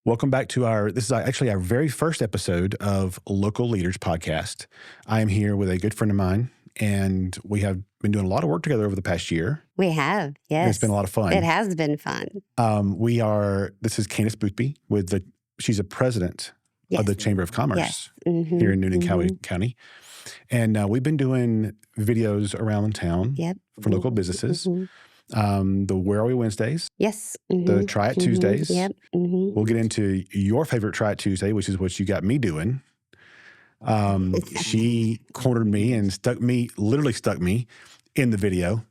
Welcome back to this is actually our very first episode of Local Leaders Podcast. I am here with a good friend of mine, and we have been doing a lot of work together over the past year. We have, yes. And it's been a lot of fun. It has been fun. This is Candace Boothby she's a president of the Chamber of Commerce here in Newnan-Coweta County. And we've been doing videos around town for local businesses. The Where Are We Wednesdays. Yes. The Try It Tuesdays. Yep. We'll get into your favorite Try It Tuesday, which is what you got me doing. She cornered me and literally stuck me in the video.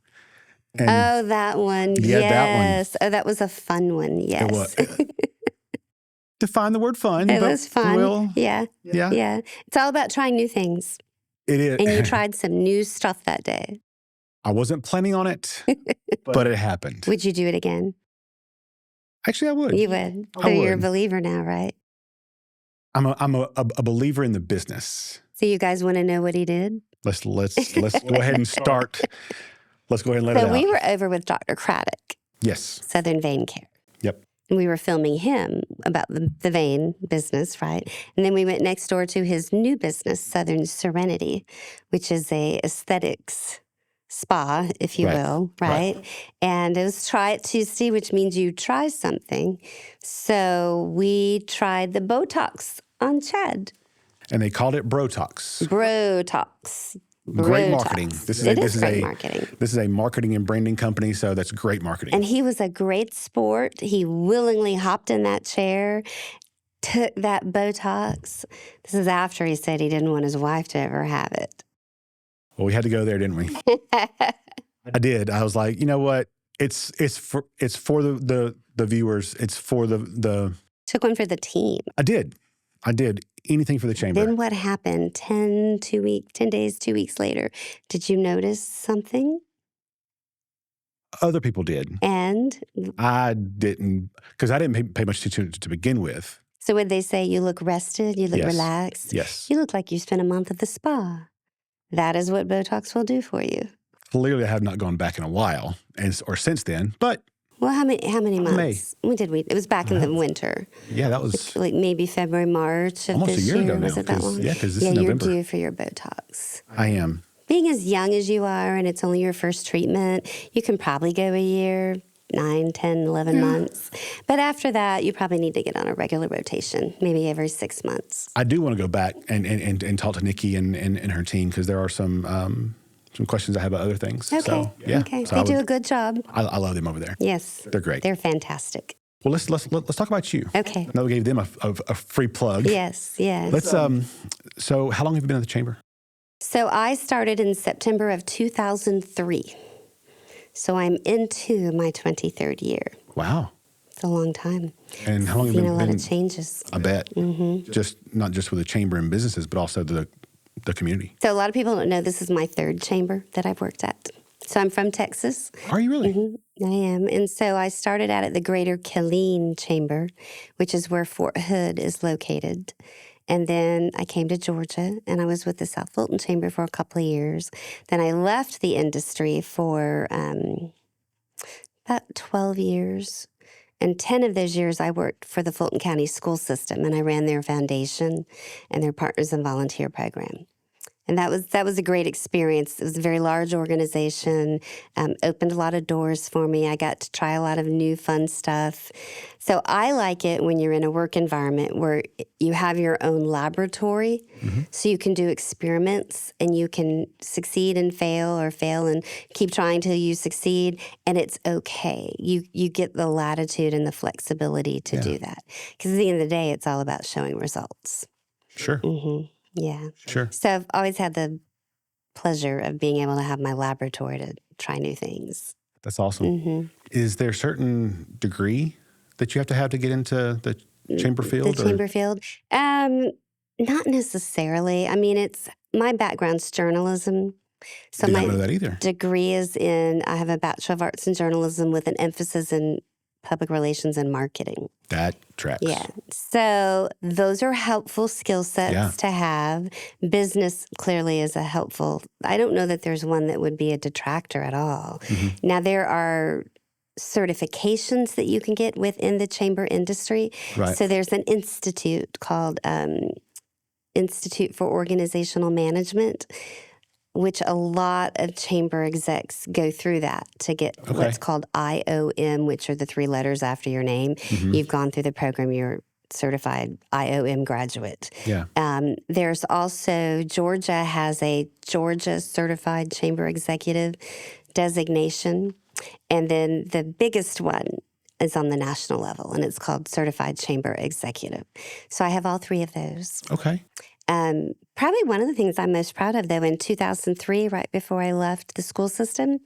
And that one. Yeah, yes. that one. Oh, that was a fun one. Yes. It was. Define the word fun. It was fun. Yeah. It's all about trying new things. It is. And you tried some new stuff that day. I wasn't planning on it, but it happened. Would you do it again? Actually, I would. You would. So you're a believer now, right? I'm a believer in the business. So you guys want to know what he did? Let's go ahead and start. Let's go ahead and let it out. So we were over with Dr. Craddock. Yes. Southern Vein Care. Yep. And we were filming him about the vein business, right? And then we went next door to his new business, Southern Serenity, which is a aesthetics spa, if you will, right? And it was Try It Tuesday, which means you try something. So we tried the Botox on Chad. And they called it Brotox. Brotox. Great marketing. This is great marketing. This is a marketing and branding company, so that's great marketing. And he was a great sport. He willingly hopped in that chair, took that Botox. This is after he said he didn't want his wife to ever have it. Well, we had to go there, didn't we? I did. I was like, you know what? It's for the viewers. It's for the. Took one for the team. I did. Anything for the chamber. Then what happened 10 days, 2 weeks later? Did you notice something? Other people did. And? I didn't, because I didn't pay much attention to begin with. So would they say you look rested? You look relaxed? Yes. You look like you spent a month at the spa. That is what Botox will do for you. Clearly, I have not gone back in a while, or since then, but. Well, how many months? May. When did we? It was back in the winter. Yeah, that was like maybe February, March of almost this a year year. ago now. Was it that long? Yeah, because this is November. You're due for your Botox. I am. Being as young as you are, and it's only your first treatment, you can probably go a year, 9, 10, 11 months. But after that, you probably need to get on a regular rotation, maybe every 6 months. I do want to go back and talk to Nikki and her team, because there are some questions I have about other things. Okay. So, yeah. Okay. So they do a good job. I love them over there. Yes. They're great. They're fantastic. Well, let's talk about you. Okay. Now we gave them a free plug. Yes. Let's So how long have you been at the chamber? So I started in September of 2003. So I'm into my 23rd year. Wow. It's a long time. And how long have you been? A lot of changes. I bet. Not just with the chamber and businesses, but also the community. So a lot of people don't know this is my third chamber that I've worked at. So I'm from Texas. Are you really? I am. And so I started out at the Greater Killeen Chamber, which is where Fort Hood is located. And then I came to Georgia, and I was with the South Fulton Chamber for a couple of years. Then I left the industry for about 12 years. And 10 of those years I worked for the Fulton County School System, and I ran their foundation and their Partners in Volunteer program. And that was a great experience. It was a very large organization, opened a lot of doors for me. I got to try a lot of new fun stuff. So I like it when you're in a work environment where you have your own laboratory, so you can do experiments and you can succeed and fail, or fail and keep trying till you succeed, and it's okay. You get the latitude and the flexibility to do that. Because at the end of the day, it's all about showing results. Sure. Yeah. Sure. So I've always had the pleasure of being able to have my laboratory to try new things. That's awesome. Is there a certain degree that you have to get into the chamber field? The chamber field? Not necessarily. I mean, my background's journalism. So Did my not know that either. degree is I have a Bachelor of Arts in Journalism with an emphasis in public relations and marketing. That tracks. Yeah. So those are helpful skill sets to have. Business clearly is a helpful. I don't know that there's one that would be a detractor at all. Now, there are certifications that you can get within the chamber industry. Right. So there's an institute called Institute for Organizational Management, which a lot of chamber execs go through that to get what's called IOM, which are the 3 letters after your name. Mm-hmm. You've gone through the program, you're certified IOM graduate. Yeah. There's also, Georgia has a Georgia Certified Chamber Executive designation. And then the biggest one is on the national level, and it's called Certified Chamber Executive. So I have all 3 of those. Okay. Probably one of the things I'm most proud of, though, in 2003, right before I left the school system,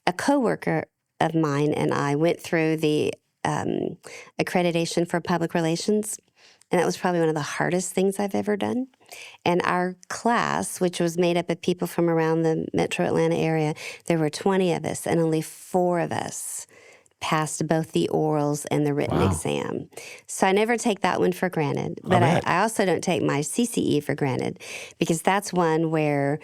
a coworker of mine and I went through the accreditation for public relations, and that was probably one of the hardest things I've ever done. And our class, which was made up of people from around the metro Atlanta area, there were 20 of us, and only 4 of us passed both the orals and the written exam. So I never take that one for granted. But I also don't take my CCE for granted, because that's one where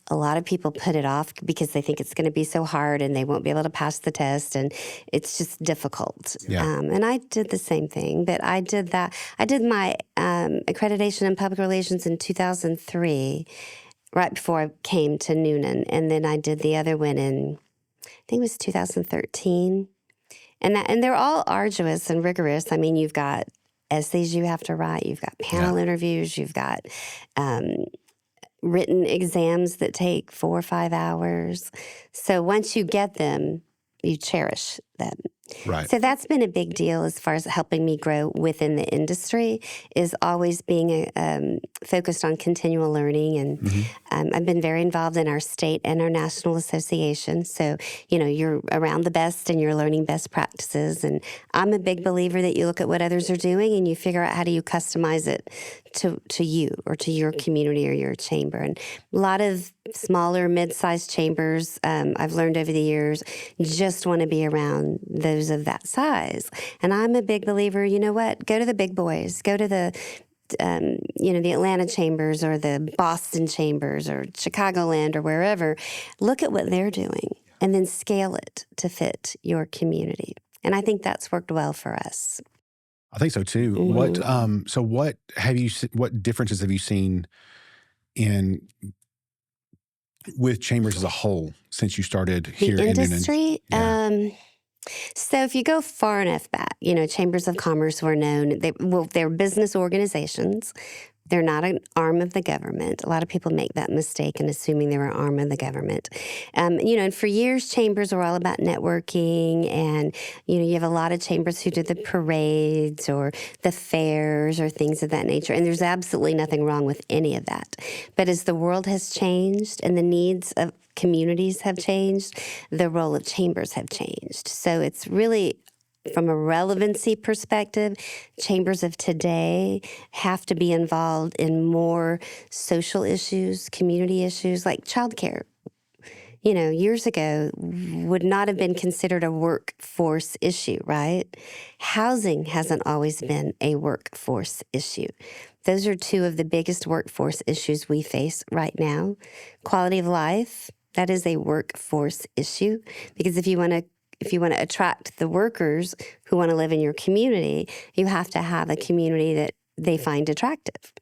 a lot of people put it off because they think it's going to be so hard and they won't be able to pass the test, and it's just difficult. Yeah. And I did the same thing, but I did that. I did my accreditation in public relations in 2003, right before I came to Newnan, and then I did the other one in, I think it was 2013. And they're all arduous and rigorous. I mean, you've got essays you have to write, you've got panel interviews, you've got written exams that take 4 or 5 hours. So once you get them, you cherish them. Right. So that's been a big deal as far as helping me grow within the industry, is always being focused on continual learning. And I've been very involved in our state and our national association. So, you're around the best and you're learning best practices. And I'm a big believer that you look at what others are doing and you figure out how do you customize it to you or to your community or your chamber. And a lot of smaller, mid-sized chambers, I've learned over the years, just want to be around those of that size. And I'm a big believer, you know what, go to the big boys, go to the the Atlanta chambers or the Boston chambers or Chicagoland or wherever. Look at what they're doing and then scale it to fit your community. And I think that's worked well for us. I think so too. What differences have you seen with chambers as a whole since you started here in industry? So if you go far enough back, chambers of commerce were known. They're business organizations. They're not an arm of the government. A lot of people make that mistake in assuming they were an arm of the government. And for years, chambers were all about networking, and, you have a lot of chambers who do the parades or the fairs or things of that nature, and there's absolutely nothing wrong with any of that. But as the world has changed and the needs of communities have changed, the role of chambers have changed. So it's really, from a relevancy perspective, chambers of today have to be involved in more social issues, community issues like childcare. Years ago would not have been considered a workforce issue, right? Housing hasn't always been a workforce issue. Those are 2 of the biggest workforce issues we face right now. Quality of life, that is a workforce issue, because if you want to attract the workers who want to live in your community, you have to have a community that they find attractive.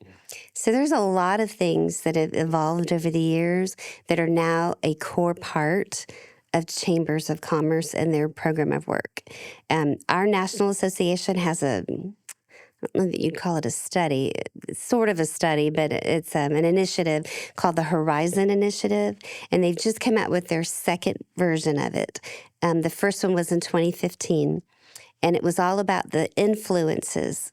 So there's a lot of things that have evolved over the years that are now a core part of chambers of commerce and their program of work. Our national association has I don't know that you'd call it a study. It's sort of a study, but it's an initiative called the Horizon Initiative, and they've just come out with their second version of it. The first one was in 2015, and it was all about the influences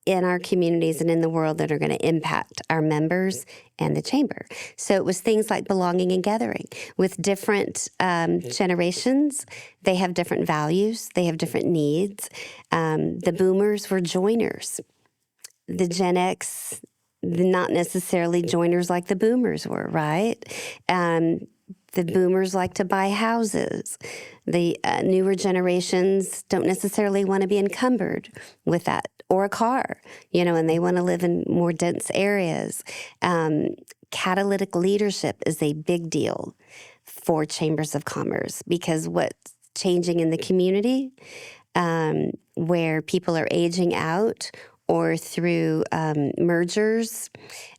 in our communities and in the world that are going to impact our members and the chamber. So it was things like belonging and gathering. With different generations, they have different values, they have different needs. The boomers were joiners. The Gen X, not necessarily joiners like the boomers were, right? The boomers like to buy houses. The newer generations don't necessarily want to be encumbered with that, or a car, and they want to live in more dense areas. Catalytic leadership is a big deal for chambers of commerce, because what changing in the community, where people are aging out, or through mergers.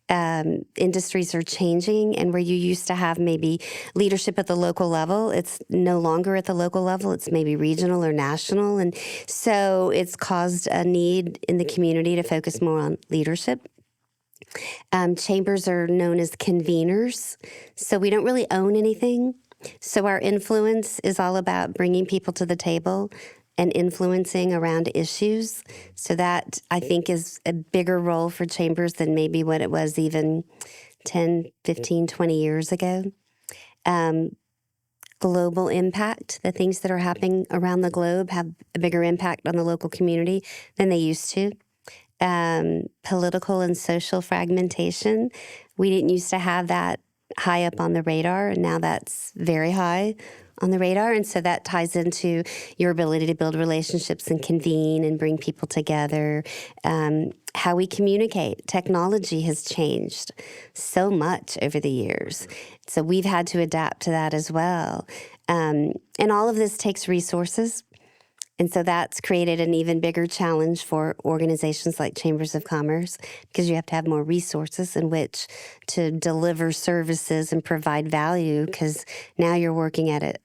Industries are changing, and where you used to have maybe leadership at the local level, it's no longer at the local level. It's maybe regional or national. And so it's caused a need in the community to focus more on leadership. Chambers are known as conveners, so we don't really own anything. So our influence is all about bringing people to the table and influencing around issues. So that, I think, is a bigger role for chambers than maybe what it was even 10, 15, 20 years ago. Global impact, the things that are happening around the globe have a bigger impact on the local community than they used to. Political and social fragmentation. We didn't used to have that high up on the radar, and now that's very high on the radar. And so that ties into your ability to build relationships and convene and bring people together. How we communicate. Technology has changed so much over the years. So we've had to adapt to that as well. And all of this takes resources. And so that's created an even bigger challenge for organizations like Chambers of Commerce, because you have to have more resources in which to deliver services and provide value, because now you're working at it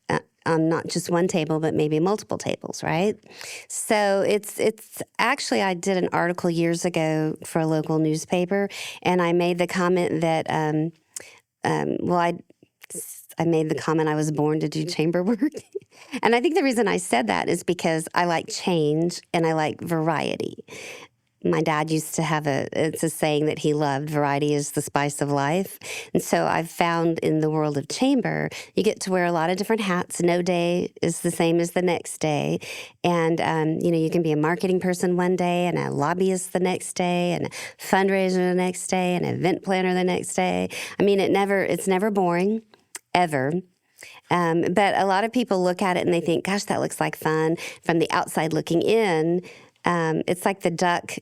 on not just one table, but maybe multiple tables, right? So it's actually, I did an article years ago for a local newspaper, and I made the comment that, I made the comment I was born to do chamber work. And I think the reason I said that is because I like change and I like variety. My dad used to have it's a saying that he loved, variety is the spice of life. And so I've found in the world of chamber, you get to wear a lot of different hats. No day is the same as the next day. And, you can be a marketing person one day and a lobbyist the next day and a fundraiser the next day and an event planner the next day. I mean, it's never boring, ever. But a lot of people look at it and they think, gosh, that looks like fun. From the outside looking in, it's like the duck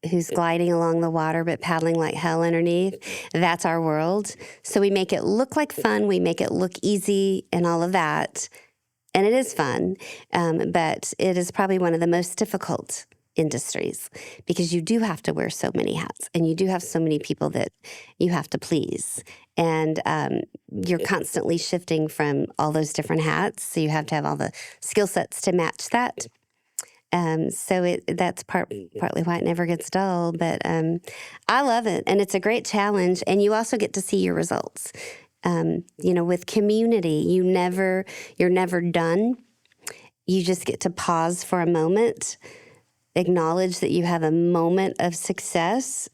who's gliding along the water but paddling like hell underneath. That's our world. So we make it look like fun. We make it look easy and all of that. And it is fun, but it is probably one of the most difficult industries, because you do have to wear so many hats and you do have so many people that you have to please. And you're constantly shifting from all those different hats. So you have to have all the skill sets to match that. So that's partly why it never gets dull. But I love it. And it's a great challenge. And you also get to see your results. With community, you're never done. You just get to pause for a moment, acknowledge that you have a moment of success,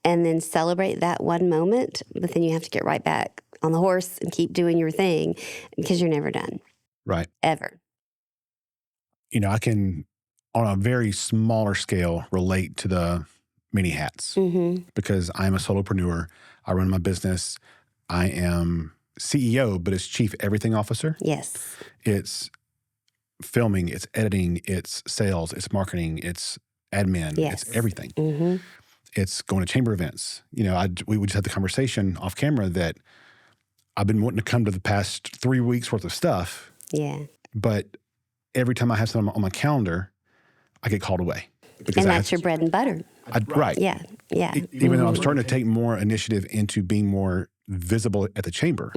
and then celebrate that one moment. But then you have to get right back on the horse and keep doing your thing, because you're never done. Right. Ever. I can, on a very smaller scale, relate to the many hats, because I'm a solopreneur. I run my business. I am CEO, but it's chief everything officer. Yes. It's filming, it's editing, it's sales, it's marketing, it's admin, It's everything. It's going to chamber events. We just had the conversation off camera that I've been wanting to come to the past 3 weeks worth of stuff. Yeah. But every time I have something on my calendar, I get called away. And that's your bread and butter. Right. Yeah. Even though I'm starting to take more initiative into being more visible at the chamber,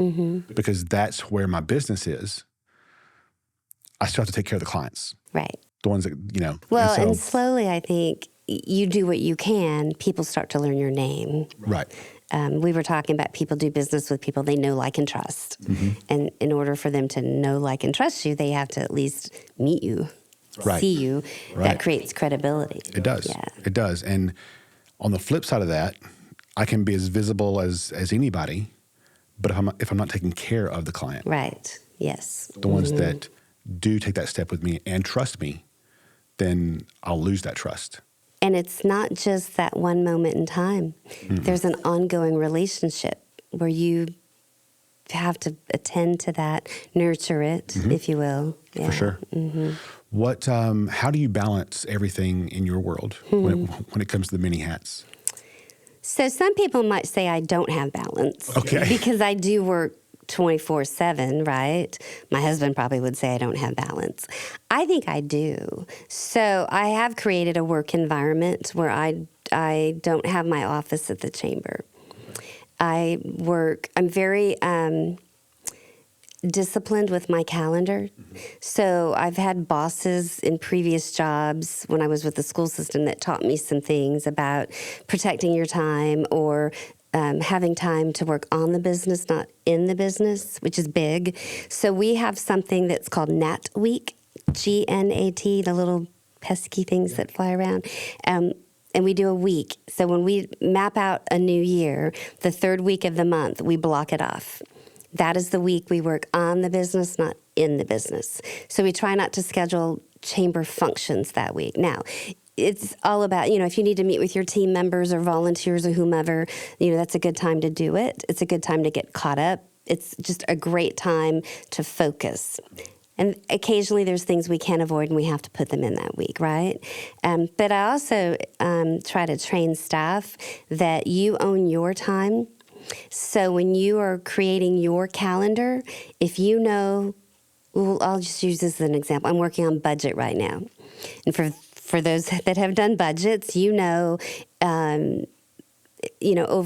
because that's where my business is, I still have to take care of the clients. Right. The ones that, Well, and slowly, I think, you do what you can, people start to learn your name. Right. We were talking about people do business with people they know, like, and trust. And in order for them to know, like, and trust you, they have to at least meet you, see you. Right. That creates credibility. It does. Yeah. It does. And on the flip side of that, I can be as visible as anybody, but if I'm not taking care of the client. Right. Yes. The ones that do take that step with me and trust me, then I'll lose that trust. And it's not just that one moment in time. There's an ongoing relationship where you have to attend to that, nurture it, if you will. Yeah. For sure. What? How do you balance everything in your world when it comes to the many hats? So some people might say I don't have balance. Okay. Because I do work 24/7, right? My husband probably would say I don't have balance. I think I do. So I have created a work environment where I don't have my office at the chamber. I'm very disciplined with my calendar. So I've had bosses in previous jobs when I was with the school system that taught me some things about protecting your time or having time to work on the business, not in the business, which is big. So we have something that's called Nat Week, GNAT, the little pesky things that fly around. And we do a week. So when we map out a new year, the third week of the month, we block it off. That is the week we work on the business, not in the business. So we try not to schedule chamber functions that week. Now, it's all about, if you need to meet with your team members or volunteers or whomever, that's a good time to do it. It's a good time to get caught up. It's just a great time to focus. And occasionally there's things we can't avoid and we have to put them in that week, right? But I also try to train staff that you own your time. So when you are creating your calendar, if I'll just use this as an example. I'm working on budget right now. And for those that have done budgets, over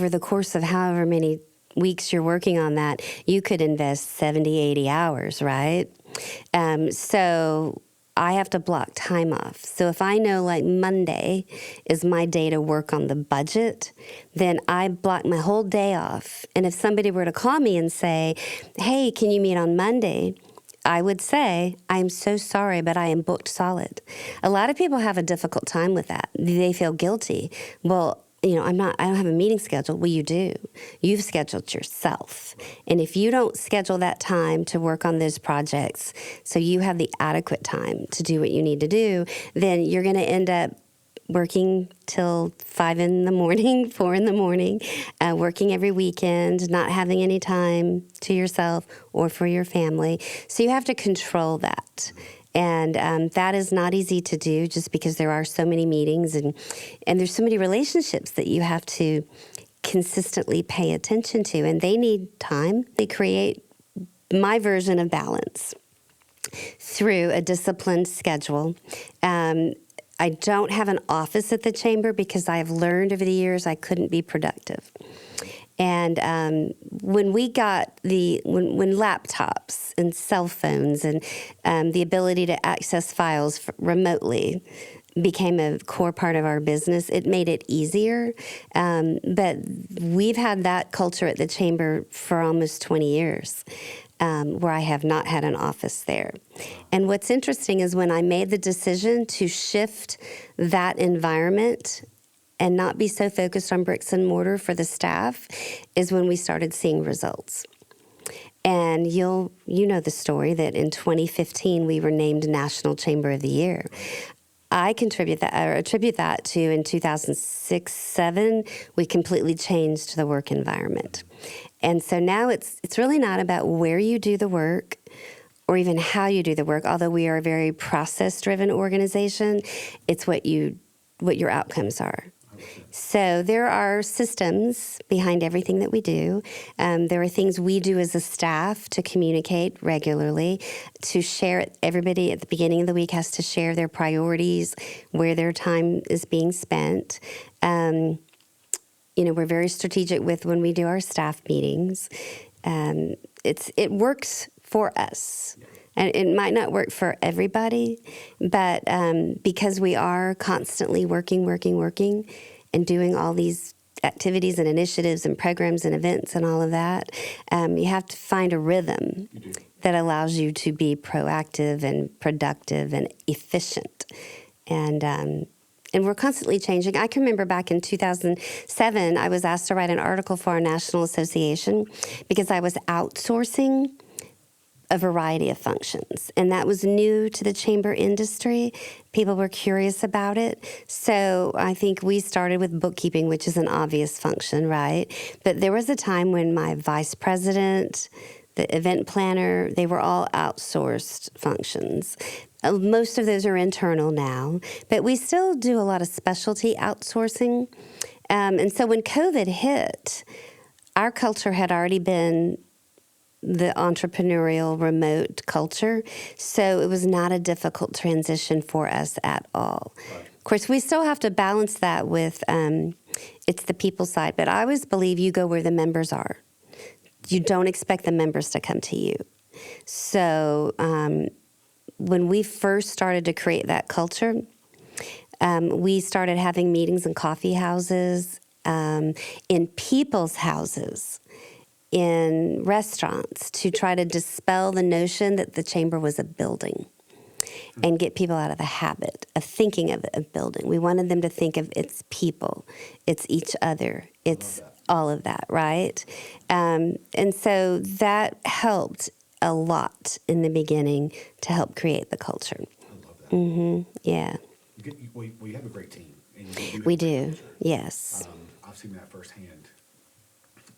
the course of however many weeks you're working on that, you could invest 70, 80 hours, right? So I have to block time off. So if I know like Monday is my day to work on the budget, then I block my whole day off. And if somebody were to call me and say, hey, can you meet on Monday? I would say, I'm so sorry, but I am booked solid. A lot of people have a difficult time with that. They feel guilty. Well, I don't have a meeting scheduled. Well, you do. You've scheduled yourself. And if you don't schedule that time to work on those projects so you have the adequate time to do what you need to do, then you're going to end up working till 5 in the morning, 4 in the morning, working every weekend, not having any time to yourself or for your family. So you have to control that. And that is not easy to do just because there are so many meetings and there's so many relationships that you have to consistently pay attention to. And they need time. They create my version of balance through a disciplined schedule. I don't have an office at the chamber because I've learned over the years I couldn't be productive. And when we got when laptops and cell phones and the ability to access files remotely became a core part of our business, it made it easier. But we've had that culture at the chamber for almost 20 years. Where I have not had an office there. And what's interesting is when I made the decision to shift that environment and not be so focused on bricks and mortar for the staff is when we started seeing results. And you know the story that in 2015 we were named National Chamber of the Year. I attribute that to in 2006-07 we completely changed the work environment. And so now it's really not about where you do the work or even how you do the work, although we are a very process-driven organization. It's what your outcomes are. So there are systems behind everything that we do. There are things we do as a staff to communicate regularly, to share. Everybody at the beginning of the week has to share their priorities, where their time is being spent. We're very strategic with when we do our staff meetings. It works for us. And it might not work for everybody, but because we are constantly working, and doing all these activities and initiatives and programs and events and all of that, you have to find a rhythm that allows you to be proactive and productive and efficient. And we're constantly changing. I can remember back in 2007, I was asked to write an article for our National Association because I was outsourcing a variety of functions. And that was new to the chamber industry. People were curious about it. So I think we started with bookkeeping, which is an obvious function, right? But there was a time when my vice president, the event planner, they were all outsourced functions. Most of those are internal now, but we still do a lot of specialty outsourcing. And so when COVID hit, our culture had already been the entrepreneurial remote culture. So it was not a difficult transition for us at all. Right. Of course, we still have to balance that with it's the people side, but I always believe you go where the members are. You don't expect the members to come to you. So when we first started to create that culture, we started having meetings in coffee houses, in people's houses, in restaurants, to try to dispel the notion that the chamber was a building and get people out of the habit of thinking of a building. We wanted them to think of its people, it's each other, it's all of that, right? And so that helped a lot in the beginning to help create the culture. I love that. Mm-hmm. Yeah. We have a great team. And we do, yes. I've seen that firsthand.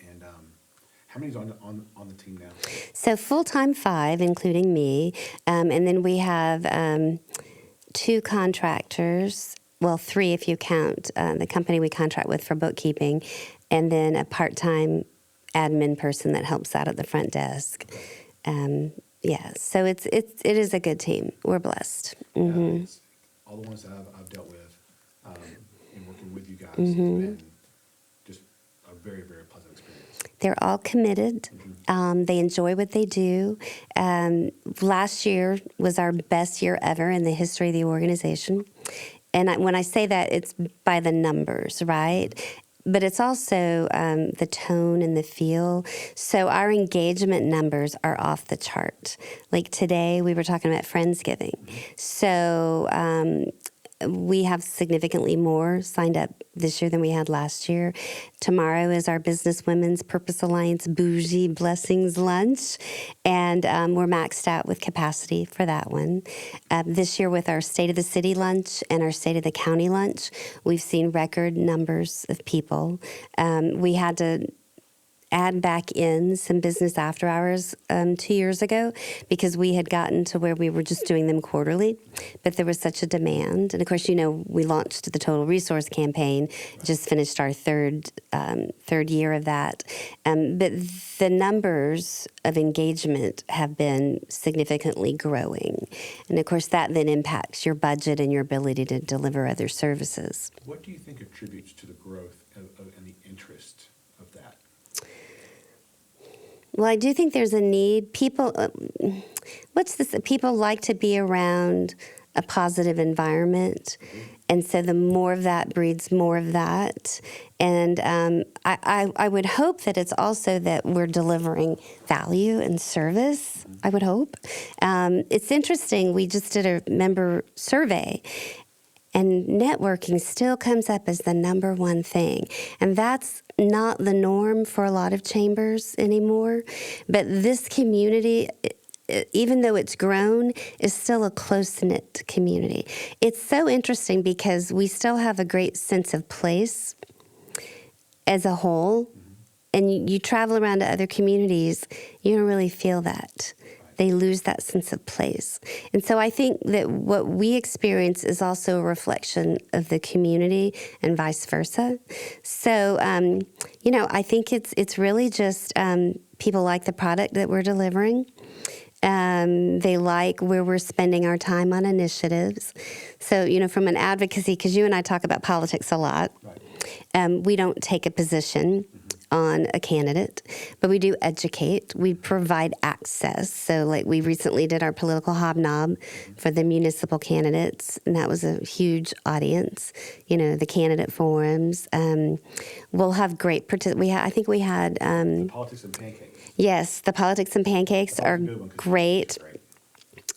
And how many's on the team now? So full-time 5, including me. And then we have 2 contractors, well, 3 if you count the company we contract with for bookkeeping, and then a part-time admin person that helps out at the front desk. Yeah, so it is a good team. We're blessed. Mm-hmm. Yeah, all the ones that I've dealt with in working with you guys has been just a very, very pleasant experience. They're all committed. Mm-hmm. They enjoy what they do. Last year was our best year ever in the history of the organization. And when I say that, it's by the numbers, right? But it's also the tone and the feel. So our engagement numbers are off the chart. Like today, we were talking about Friendsgiving. So we have significantly more signed up this year than we had last year. Tomorrow is our Business Women's Purpose Alliance Bougie Blessings Lunch, and we're maxed out with capacity for that one. This year with our State of the City lunch and our State of the County lunch, we've seen record numbers of people. We had to add back in some business after hours 2 years ago because we had gotten to where we were just doing them quarterly, but there was such a demand. And of course, we launched the Total Resource Campaign, just finished our third year of that. But the numbers of engagement have been significantly growing. And of course, that then impacts your budget and your ability to deliver other services. What do you think attributes to the growth and the interest of that? Well, I do think there's a need. People, people like to be around a positive environment. And so the more of that breeds more of that. And I would hope that it's also that we're delivering value and service, I would hope. It's interesting, we just did a member survey, and networking still comes up as the number one thing. And that's not the norm for a lot of chambers anymore. But this community, even though it's grown, is still a close-knit community. It's so interesting because we still have a great sense of place as a whole. And you travel around to other communities, you don't really feel that. They lose that sense of place. And so I think that what we experience is also a reflection of the community and vice versa. So, I think it's really just people like the product that we're delivering. They like where we're spending our time on initiatives. So, from an advocacy, because you and I talk about politics a lot, we don't take a position on a candidate, but we do educate. We provide access. So like we recently did our political hobnob for the municipal candidates, and that was a huge audience, the candidate forums. We'll have great I think we had... the politics and pancakes. Yes, the politics and pancakes are great.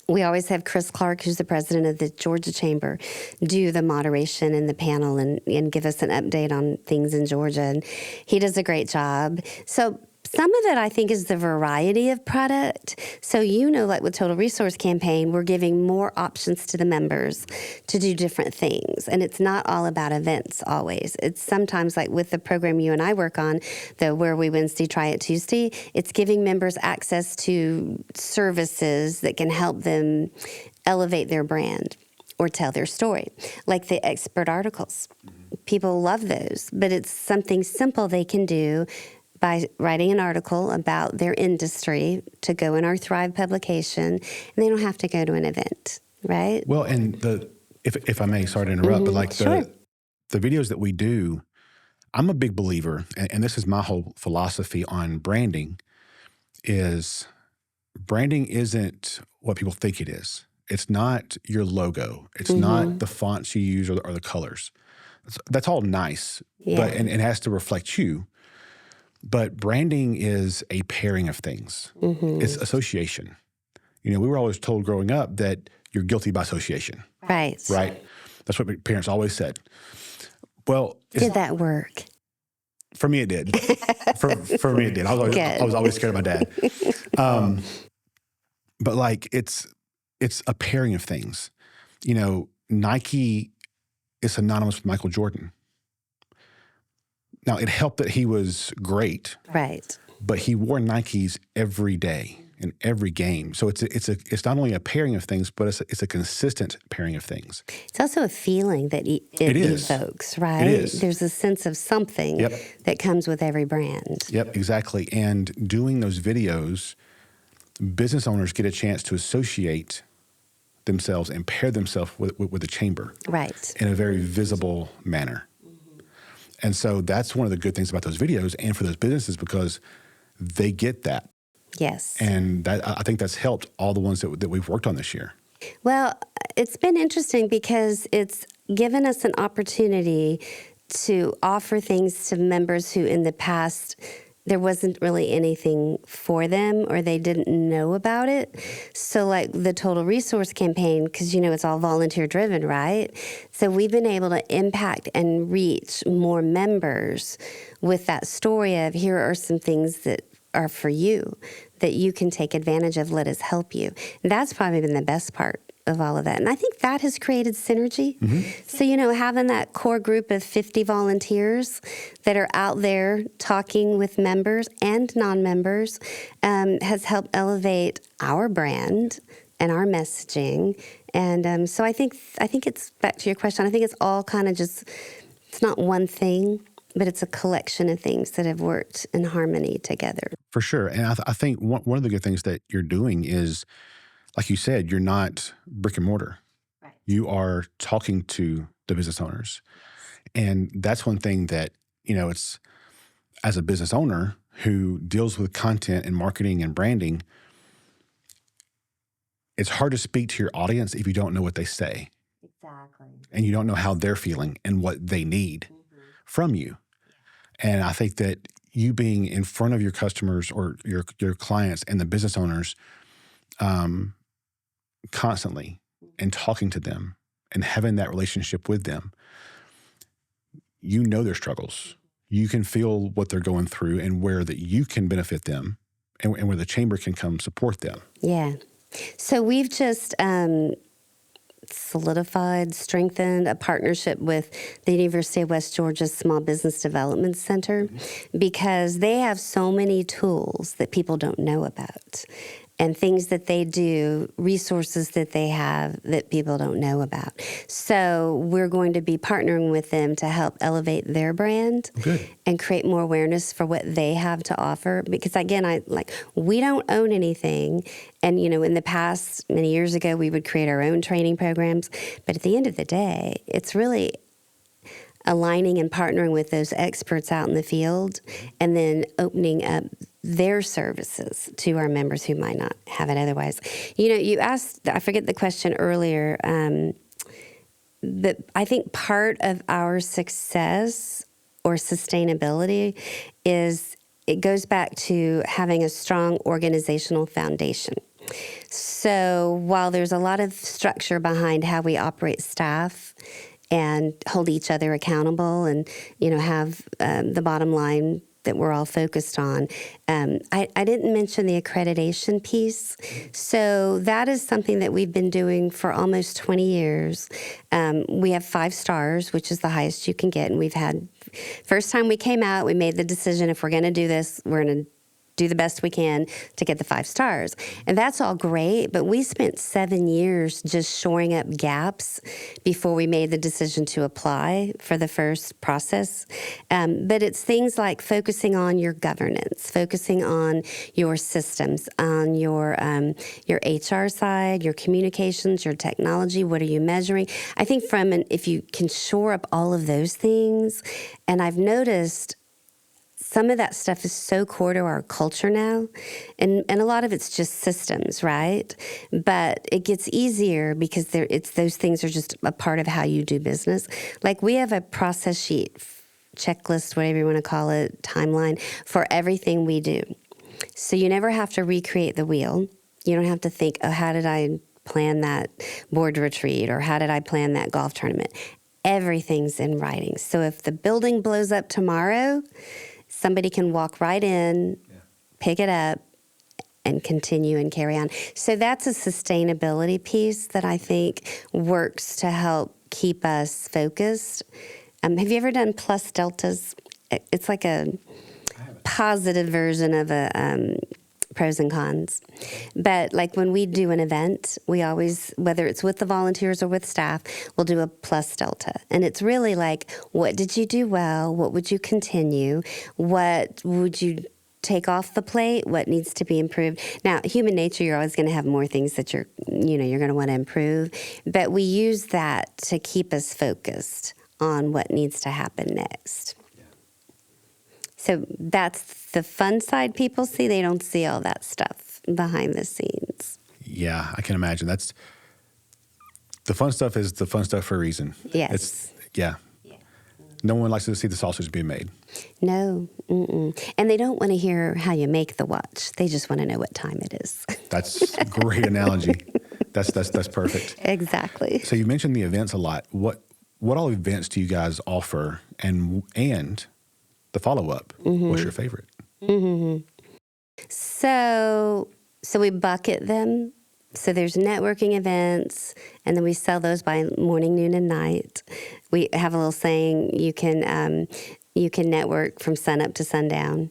We always have Chris Clark, who's the president of the Georgia Chamber, do the moderation in the panel and give us an update on things in Georgia. And he does a great job. So some of it, I think, is the variety of product. So, like with Total Resource Campaign, we're giving more options to the members to do different things. And it's not all about events always. It's sometimes like with the program you and I work on, the Where We Wednesday, Try It Tuesday, it's giving members access to services that can help them elevate their brand or tell their story, like the expert articles. People love those, but it's something simple they can do by writing an article about their industry to go in our Thrive publication, and they don't have to go to an event, right? Well, and if I may, sorry to interrupt, but like Sure. the videos that we do, I'm a big believer, and this is my whole philosophy on branding, is branding isn't what people think it is. It's not your logo. It's not the fonts you use or the colors. That's all nice, but and it has to reflect you. But branding is a pairing of things. It's association. We were always told growing up that you're guilty by association. Right. Right? That's what my parents always said. Well, Did that work? For me, it did. For me, it did. I was always scared of my dad. But like it's a pairing of things. Nike is synonymous with Michael Jordan. Now, it helped that he was great. Right. But he wore Nikes every day in every game. So it's not only a pairing of things, but it's a consistent pairing of things. It's also a feeling that it evokes, right? It is. There's a sense of something that comes with every brand. Yep, exactly. And doing those videos, business owners get a chance to associate themselves and pair themselves with the chamber. Right. In a very visible manner. And so that's one of the good things about those videos and for those businesses, because they get that. Yes. And I think that's helped all the ones that we've worked on this year. Well, it's been interesting because it's given us an opportunity to offer things to members who in the past there wasn't really anything for them or they didn't know about it. So like the Total Resource Campaign, because it's all volunteer driven, right? So we've been able to impact and reach more members with that story of here are some things that are for you that you can take advantage of. Let us help you. And that's probably been the best part of all of that. And I think that has created synergy. So, having that core group of 50 volunteers that are out there talking with members and non-members has helped elevate our brand and our messaging. And so I think it's, back to your question, I think it's all kind of just, it's not one thing, but it's a collection of things that have worked in harmony together. For sure. And I think one of the good things that you're doing is, like you said, you're not brick and mortar. Right. You are talking to the business owners. And that's one thing that, it's as a business owner who deals with content and marketing and branding, it's hard to speak to your audience if you don't know what they say. Exactly. And you don't know how they're feeling and what they need from you. And I think that you being in front of your customers or your clients and the business owners constantly and talking to them and having that relationship with them, their struggles. You can feel what they're going through and where that you can benefit them and where the chamber can come support them. Yeah. So we've just strengthened a partnership with the University of West Georgia Small Business Development Center because they have so many tools that people don't know about and things that they do, resources that they have that people don't know about. So we're going to be partnering with them to help elevate their brand and create more awareness for what they have to offer. Because again, we don't own anything. And, in the past, many years ago, we would create our own training programs. But at the end of the day, it's really aligning and partnering with those experts out in the field and then opening up their services to our members who might not have it otherwise. You asked, I forget the question earlier, but I think part of our success or sustainability is it goes back to having a strong organizational foundation. So while there's a lot of structure behind how we operate staff and hold each other accountable and, have the bottom line that we're all focused on. I didn't mention the accreditation piece. So that is something that we've been doing for almost 20 years. We have 5 stars, which is the highest you can get. And we've had, first time we came out, we made the decision, if we're going to do this, we're going to do the best we can to get the 5 stars. And that's all great, but we spent 7 years just shoring up gaps before we made the decision to apply for the first process. But it's things like focusing on your governance, focusing on your systems, on your HR side, your communications, your technology. What are you measuring? I think if you can shore up all of those things, and I've noticed some of that stuff is so core to our culture now, and a lot of it's just systems, right? But it gets easier because those things are just a part of how you do business. Like we have a process sheet, checklist, whatever you want to call it, timeline for everything we do. So you never have to recreate the wheel. You don't have to think, oh, how did I plan that board retreat, or how did I plan that golf tournament? Everything's in writing. So if the building blows up tomorrow, somebody can walk right in, pick it up, and continue and carry on. So that's a sustainability piece that I think works to help keep us focused. Have you ever done plus deltas? It's like a positive version of a pros and cons. But like when we do an event, we always, whether it's with the volunteers or with staff, we'll do a plus delta. And it's really like, what did you do well? What would you continue? What would you take off the plate? What needs to be improved? Now, human nature, you're always going to have more things that you're going to want to improve. But we use that to keep us focused on what needs to happen next. So that's the fun side people see. They don't see all that stuff behind the scenes. Yeah, I can imagine. That's the fun stuff is the fun stuff for a reason. Yes. No one likes to see the sausage being made. No. Mm-mm. And they don't want to hear how you make the watch. They just want to know what time it is. That's a great analogy. That's perfect. Exactly. So you mentioned the events a lot. What all events do you guys offer, and the follow-up, what's your favorite? So we bucket them. So there's networking events, and then we sell those by morning, noon, and night. We have a little saying, you can network from sunup to sundown.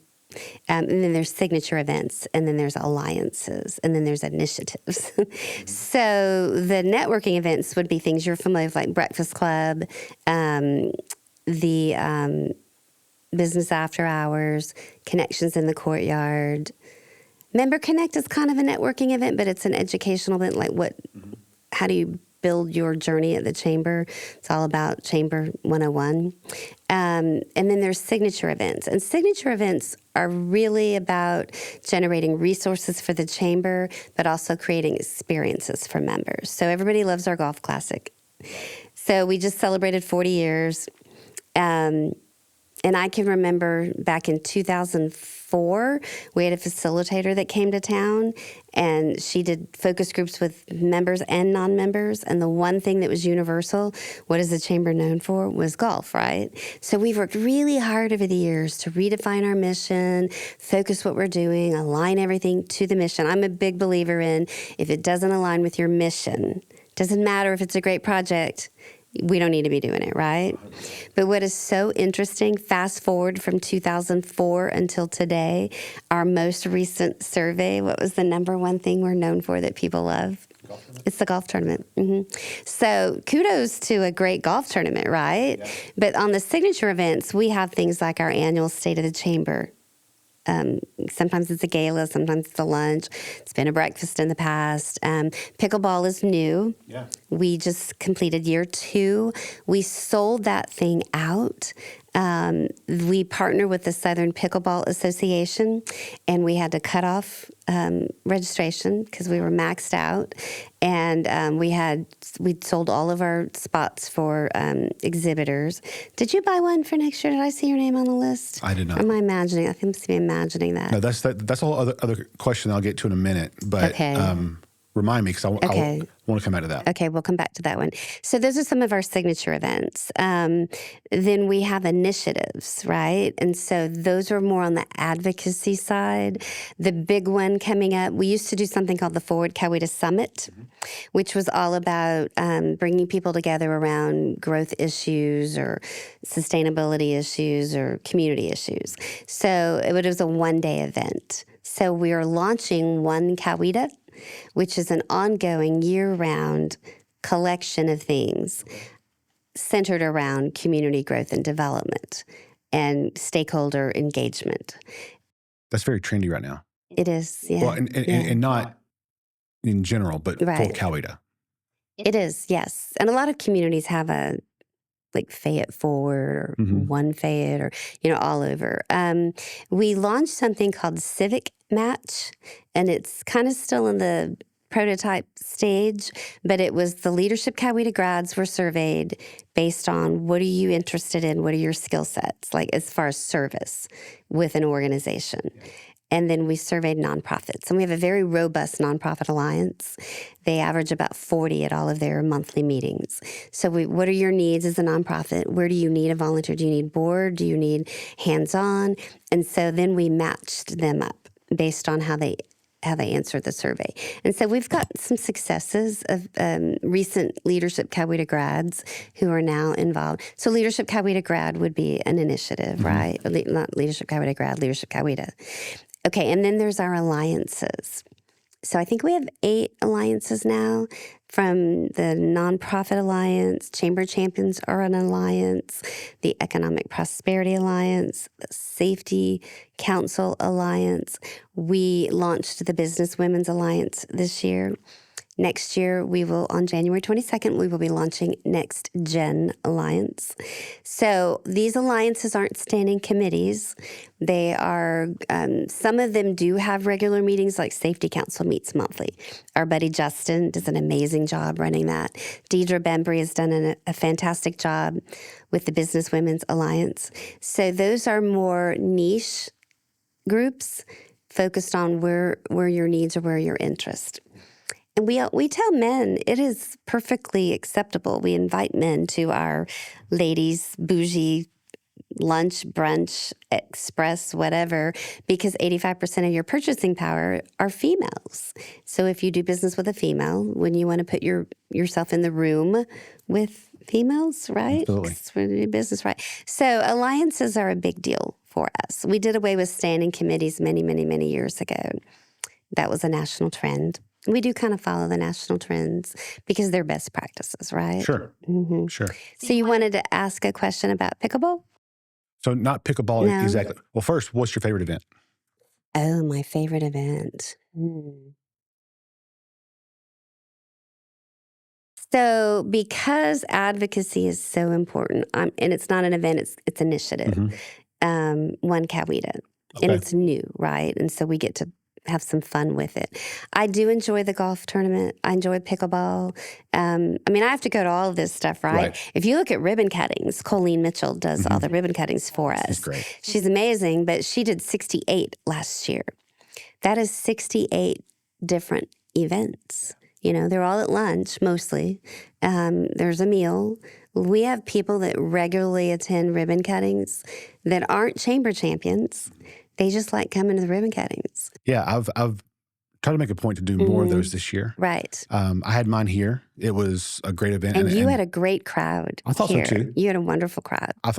And then there's signature events, and then there's alliances, and then there's initiatives. So the networking events would be things you're familiar with, like Breakfast Club, the Business After Hours, Connections in the Courtyard. Member Connect is kind of a networking event, but it's an educational event, like how do you build your journey at the Chamber? It's all about Chamber 101. And then there's signature events. And signature events are really about generating resources for the Chamber, but also creating experiences for members. So everybody loves our Golf Classic. So we just celebrated 40 years. And I can remember back in 2004, we had a facilitator that came to town, and she did focus groups with members and non-members. And the one thing that was universal, what is the Chamber known for, was golf, right? So we've worked really hard over the years to redefine our mission, focus what we're doing, align everything to the mission. I'm a big believer in, if it doesn't align with your mission, doesn't matter if it's a great project, we don't need to be doing it, right? But what is so interesting, fast forward from 2004 until today, our most recent survey, what was the number one thing we're known for that people love? It's the golf tournament. So kudos to a great golf tournament, right? Yeah. But on the signature events, we have things like our annual State of the Chamber. Sometimes it's a gala, sometimes it's a lunch. It's been a breakfast in the past. Pickleball is new. Yeah. We just completed year 2. We sold that thing out. We partner with the Southern Pickleball Association, and we had to cut off registration because we were maxed out. And we'd sold all of our spots for exhibitors. Did you buy one for next year? Did I see your name on the list? I did not. Am I imagining? I think I must be imagining that. No, that's a whole other question I'll get to in a minute. But okay. remind me because I want to come back to that. Okay, we'll come back to that one. So those are some of our signature events. Then we have initiatives, right? And so those are more on the advocacy side. The big one coming up, we used to do something called the Forward Coweta Summit, which was all about bringing people together around growth issues or sustainability issues or community issues. So it was a one-day event. So we are launching One Coweta, which is an ongoing year-round collection of things centered around community growth and development and stakeholder engagement. That's very trendy right now. It is, yeah. Well, and not in general, but for Coweta. It is, yes. And a lot of communities have a Fayette Forward or One Fayette or, all over. We launched something called Civic Match, and it's kind of still in the prototype stage, but it was the Leadership Coweta grads were surveyed based on what are you interested in, what are your skill sets, as far as service with an organization. And then we surveyed nonprofits. And we have a very robust nonprofit alliance. They average about 40 at all of their monthly meetings. So what are your needs as a nonprofit? Where do you need a volunteer? Do you need board? Do you need hands-on? And so then we matched them up based on how they answered the survey. And so we've got some successes of recent Leadership Coweta grads who are now involved. So Leadership Coweta grad would be an initiative, right? Not Leadership Coweta grad, Leadership Coweta. Okay, and then there's our alliances. So I think we have 8 alliances now, from the Nonprofit Alliance, Chamber Champions are an alliance, the Economic Prosperity Alliance, the Safety Council Alliance. We launched the Business Women's Alliance this year. Next year, on January 22nd, we will be launching Next Gen Alliance. So these alliances aren't standing committees. They are, some of them do have regular meetings, like Safety Council meets monthly. Our buddy Justin does an amazing job running that. Deidre Bembry has done a fantastic job with the Business Women's Alliance. So those are more niche groups focused on where your needs are, where your interest. And we tell men it is perfectly acceptable. We invite men to our ladies' bougie lunch, brunch, express, whatever, because 85% of your purchasing power are females. So if you do business with a female, wouldn't you want to put yourself in the room with females, right? Absolutely. Because we're doing business, right? So alliances are a big deal for us. We did away with standing committees many, many, many years ago. That was a national trend. We do kind of follow the national trends because they're best practices, right? Sure. Sure. So you wanted to ask a question about pickleball? So not pickleball exactly. Well, first, what's your favorite event? Oh, my favorite event. So because advocacy is so important, and it's not an event, it's initiative, One Coweta. And it's new, right? And so we get to have some fun with it. I do enjoy the golf tournament. I enjoy pickleball. I have to go to all of this stuff, right? If you look at ribbon cuttings, Colleen Mitchell does all the ribbon cuttings for us. She's great. She's amazing, but she did 68 last year. That is 68 different events. They're all at lunch, mostly. There's a meal. We have people that regularly attend ribbon cuttings that aren't chamber champions. They just like coming to the ribbon cuttings. Yeah, I've tried to make a point to do more of those this year. Right. I had mine here. It was a great event. And you had a great crowd. I thought here. so too. You had a wonderful crowd. I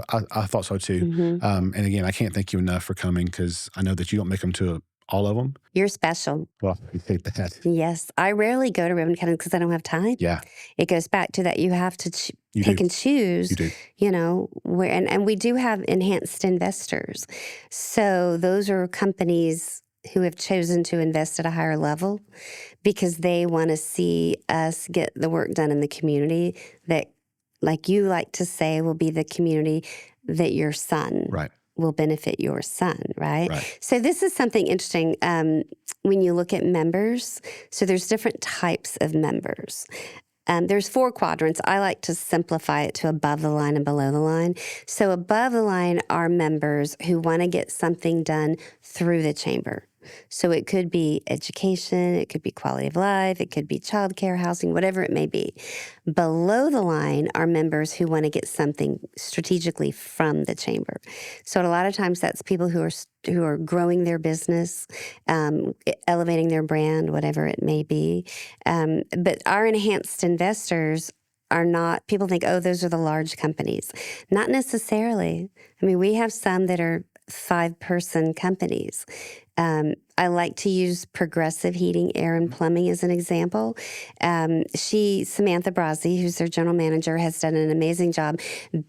thought so too. And again, I can't thank you enough for coming because I know that you don't make them to all of them. You're special. Well, you take that. Yes. I rarely go to ribbon cuttings because I don't have time. Yeah. It goes back to that you have to pick and choose. You do. Where and we do have enhanced investors. So those are companies who have chosen to invest at a higher level because they want to see us get the work done in the community that, like you like to say, will be the community that your son will benefit your son, right? So this is something interesting when you look at members. So there's different types of members. There's 4 quadrants. I like to simplify it to above the line and below the line. So above the line are members who want to get something done through the chamber. So it could be education, it could be quality of life, it could be childcare, housing, whatever it may be. Below the line are members who want to get something strategically from the chamber. So a lot of times that's people who are growing their business, elevating their brand, whatever it may be. But our enhanced investors are not, people think, oh, those are the large companies. Not necessarily. I mean, we have some that are 5-person companies. I like to use Progressive Heating, Air, and Plumbing as an example. Samantha Brazzi, who's their general manager, has done an amazing job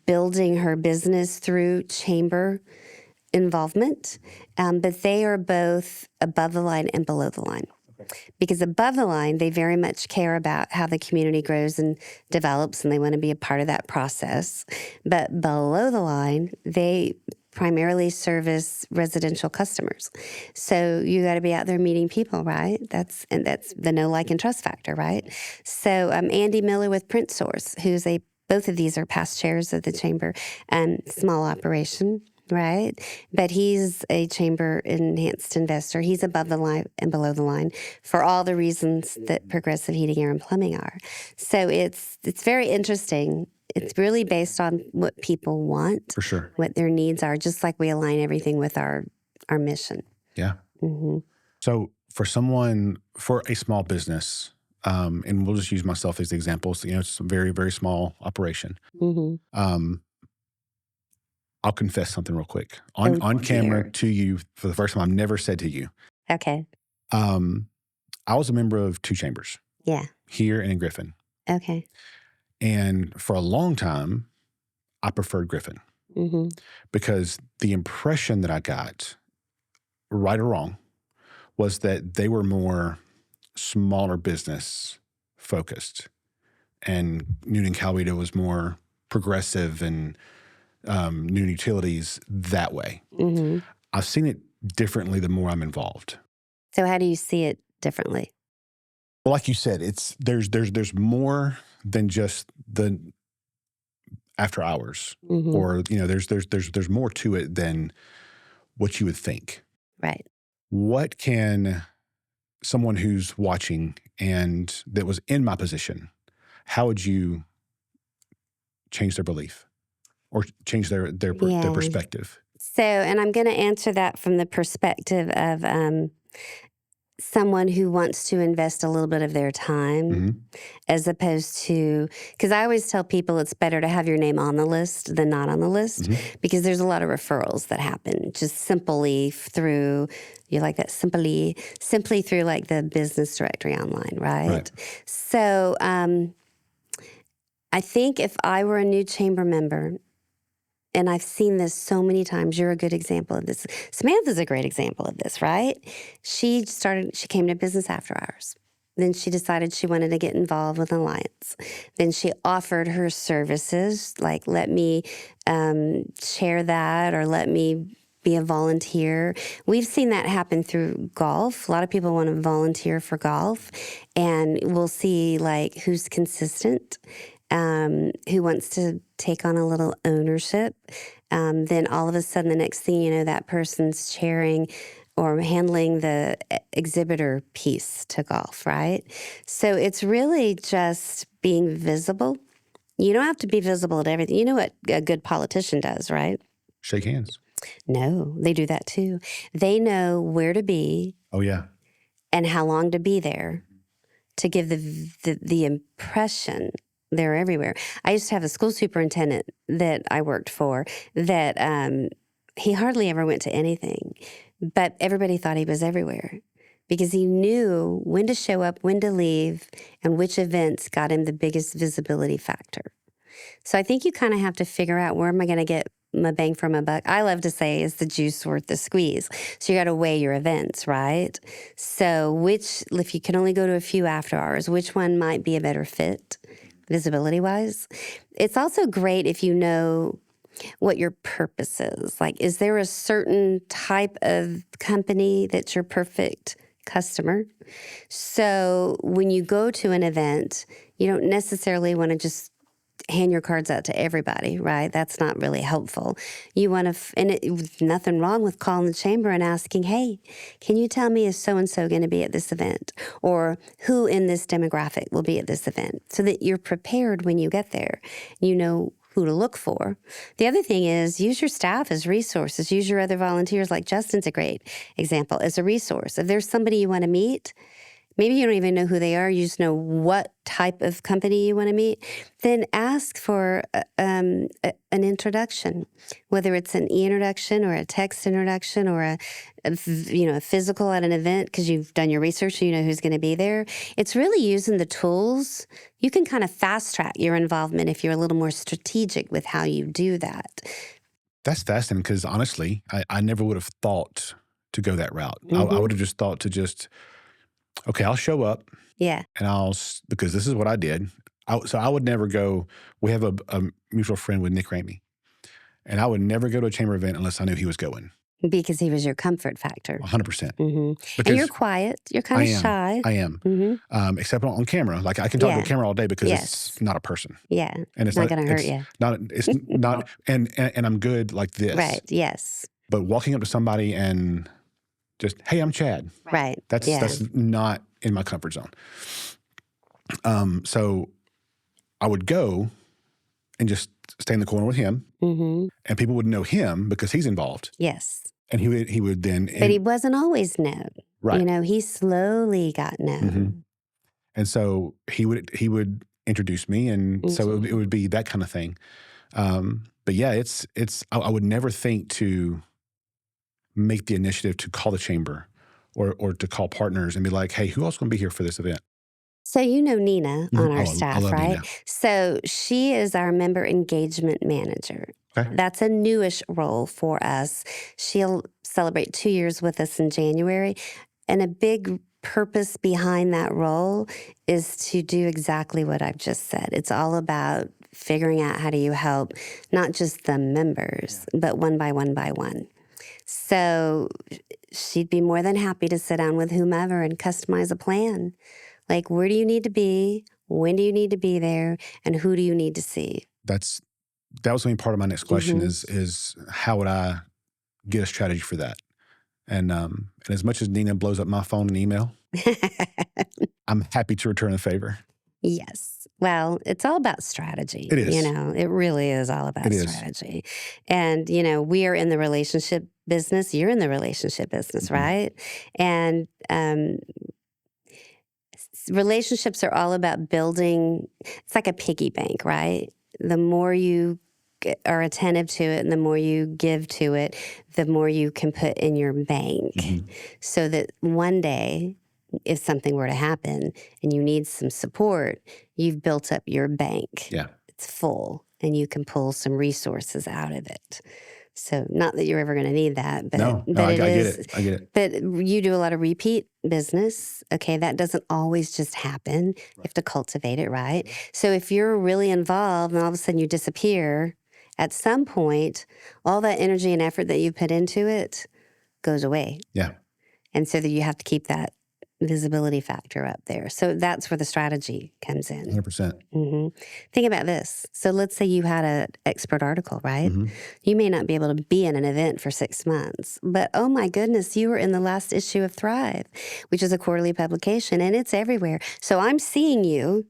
building her business through chamber involvement. But they are both above the line and below the line. Because above the line, they very much care about how the community grows and develops, and they want to be a part of that process. But below the line, they primarily service residential customers. So you got to be out there meeting people, right? That's the know, like, and trust factor, right? So Andy Miller with Print Source, both of these are past chairs of the chamber, small operation. Right. But he's a chamber enhanced investor. He's above the line and below the line for all the reasons that Progressive Heating, Air, and Plumbing are. So it's very interesting. It's really based on what people want, for sure, what their needs are, just like we align everything with our mission. Yeah. Mm-hmm. So for a small business, and we'll just use myself as the example. So, it's a very, very small operation. Mm-hmm. I'll confess something real quick on camera to you for the first time. I've never said to you. Okay. I was a member of 2 chambers. Yeah. Here and in Griffin. Okay. And for a long time, I preferred Griffin. Mm-hmm. Because the impression that I got, right or wrong, was that they were more smaller business focused. And Newnan-Coweta was more progressive and new utilities that way. Mm-hmm. I've seen it differently the more I'm involved. So how do you see it differently? Well, like you said, there's more than just the after hours, mm-hmm. or there's more to it than what you would think. Right. What can someone who's watching and that was in my position, how would you change their belief? Or change their perspective? So, and I'm going to answer that from the perspective of someone who wants to invest a little bit of their time, mm-hmm. as opposed to, because I always tell people it's better to have your name on the list than not on the list, mm-hmm. because there's a lot of referrals that happen just simply through, simply through like the business directory online, right? So I think if I were a new chamber member, and I've seen this so many times. You're a good example of this. Samantha's a great example of this, right? She came to business after hours. Then she decided she wanted to get involved with Alliance. Then she offered her services, like let me share that or let me be a volunteer. We've seen that happen through golf. A lot of people want to volunteer for golf. And we'll see like who's consistent. Who wants to take on a little ownership. Then all of a sudden, the next thing you know, that person's chairing or handling the exhibitor piece to golf, right? So it's really just being visible. You don't have to be visible at everything. You know what a good politician does, right? Shake hands. No, they do that too. They know where to be. Oh, yeah. And how long to be there to give the impression they're everywhere. I used to have a school superintendent that I worked for that he hardly ever went to anything, but everybody thought he was everywhere because he knew when to show up, when to leave, and which events got him the biggest visibility factor. So I think you kind of have to figure out where am I going to get my bang for my buck. I love to say, is the juice worth the squeeze? So you got to weigh your events, right? So if you can only go to a few after hours, which one might be a better fit? Visibility-wise. It's also great if you know what your purpose is. Like, is there a certain type of company that's your perfect customer? So when you go to an event, you don't necessarily want to just hand your cards out to everybody, right? That's not really helpful. You want to, nothing wrong with calling the chamber and asking, hey, can you tell me is so-and-so going to be at this event? Or who in this demographic will be at this event? So that you're prepared when you get there. You know who to look for. The other thing is use your staff as resources. Use your other volunteers, like Justin's a great example, as a resource. If there's somebody you want to meet, maybe you don't even know who they are, you just know what type of company you want to meet, then ask for an introduction, whether it's an e-introduction or a text introduction or a physical at an event because you've done your research so you know who's going to be there. It's really using the tools. You can kind of fast track your involvement if you're a little more strategic with how you do that. That's fascinating because honestly, I never would have thought to go that route. I would have just thought to okay, I'll show up. Yeah. And because this is what I did. So I would never go. We have a mutual friend with Nick Ramey. And I would never go to a chamber event unless I knew he was going. Because he was your comfort factor. 100%. And you're quiet. You're kind of shy. I am. Except on camera. Like I can talk to a camera all day because it's not a person. Yeah. And it's not going to hurt you. It's not, and I'm good like this. Right. Yes. But walking up to somebody and just, hey, I'm Chad. Right. That's not in my comfort zone. So I would go and just stay in the corner with him, and people would know him because he's involved. Yes. And he would then. But he wasn't always known. Right. He slowly got known. And so he would introduce me, and so it would be that kind of thing. But yeah, I would never think to make the initiative to call the chamber or to call partners and be like, hey, who else is going to be here for this event? So you know Nina on our staff, right? Nina. So she is our member engagement manager. Okay. That's a newish role for us. She'll celebrate 2 years with us in January. And a big purpose behind that role is to do exactly what I've just said. It's all about figuring out how do you help not just the members, but one by one by one. So she'd be more than happy to sit down with whomever and customize a plan. Like, where do you need to be? When do you need to be there? And who do you need to see? That was going to be part of my next question is how would I get a strategy for that? And as much as Nina blows up my phone and email, I'm happy to return the favor. Yes. Well, it's all about strategy. It is. It really is all about strategy. And, we are in the relationship business. You're in the relationship business, right? And relationships are all about building. It's like a piggy bank, right? The more you are attentive to it and the more you give to it, the more you can put in your bank. So that one day, if something were to happen and you need some support, you've built up your bank. Yeah. It's full and you can pull some resources out of it. So not that you're ever going to need that, but, no, I get it. But you do a lot of repeat business. Okay, that doesn't always just happen. Right. You have to cultivate it, right? So if you're really involved and all of a sudden you disappear, at some point, all that energy and effort that you put into it goes away. Yeah. And so that you have to keep that visibility factor up there. So that's where the strategy comes in. 100%. Think about this. So let's say you had an expert article, right? You may not be able to be in an event for 6 months, but oh my goodness, you were in the last issue of Thrive, which is a quarterly publication, and it's everywhere. So I'm seeing you,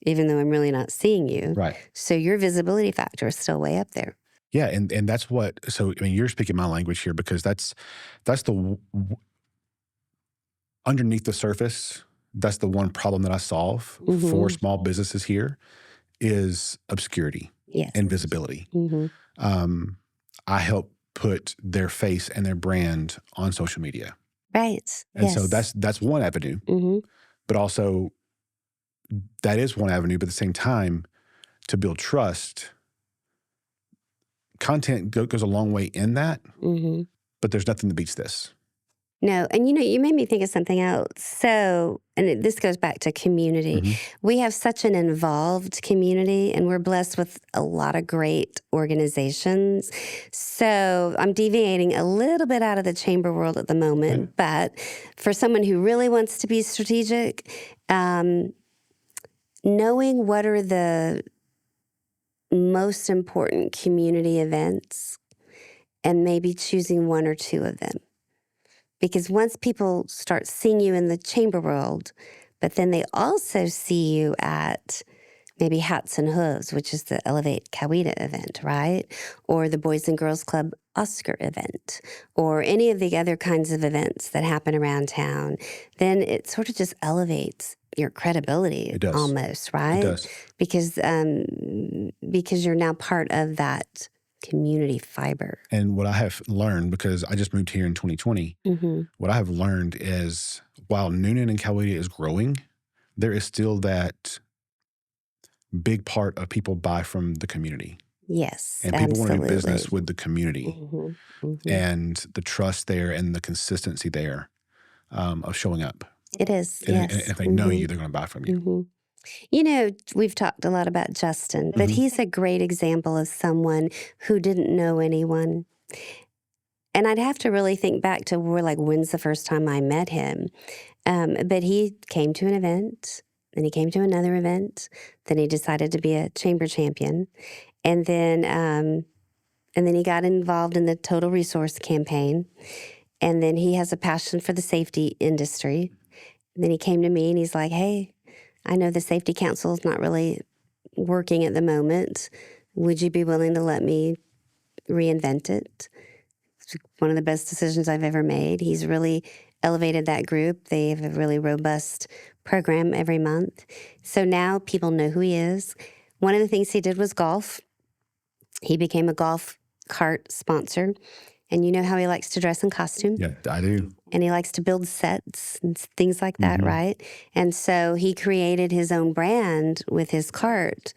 even though I'm really not seeing you. Right. So your visibility factor is still way up there. Yeah, and that's what. So I mean, you're speaking my language here because that's the. Underneath the surface, that's the one problem that I solve for small businesses here is obscurity and visibility. I help put their face and their brand on social media. Right. And so that's one avenue. But also that is one avenue, but at the same time, to build trust, content goes a long way in that, but there's nothing that beats this. No, and you made me think of something else. So, and this goes back to community. We have such an involved community, and we're blessed with a lot of great organizations. So I'm deviating a little bit out of the chamber world at the moment, but for someone who really wants to be strategic, knowing what are the most important community events and maybe choosing one or two of them. Because once people start seeing you in the chamber world, but then they also see you at maybe Hats and Hooves, which is the Elevate Coweta event, right? Or the Boys and Girls Club Oscar event, or any of the other kinds of events that happen around town, then it sort of just elevates your credibility. It does. Almost, right? It does. Because you're now part of that community fiber. And what I have learned, because I just moved here in 2020, what I have learned is while Newnan-Coweta is growing, there is still that big part of people buy from the community. Yes, and people want to do business with the community, and the trust there and the consistency there of showing up. It is, and if they know you, they're going to buy from you. You know, we've talked a lot about Justin, but he's a great example of someone who didn't know anyone. And I'd have to really think back to when's the first time I met him? But he came to an event, then he came to another event, then he decided to be a chamber champion, and then he got involved in the Total Resource Campaign, and then he has a passion for the safety industry. And then he came to me and he's like, "Hey, I know the Safety Council is not really working at the moment. Would you be willing to let me reinvent it?" It's one of the best decisions I've ever made. He's really elevated that group. They have a really robust program every month. So now people know who he is. One of the things he did was golf. He became a golf cart sponsor. And you know how he likes to dress in costume? Yeah, I do. And he likes to build sets and things like that, right? And so he created his own brand with his cart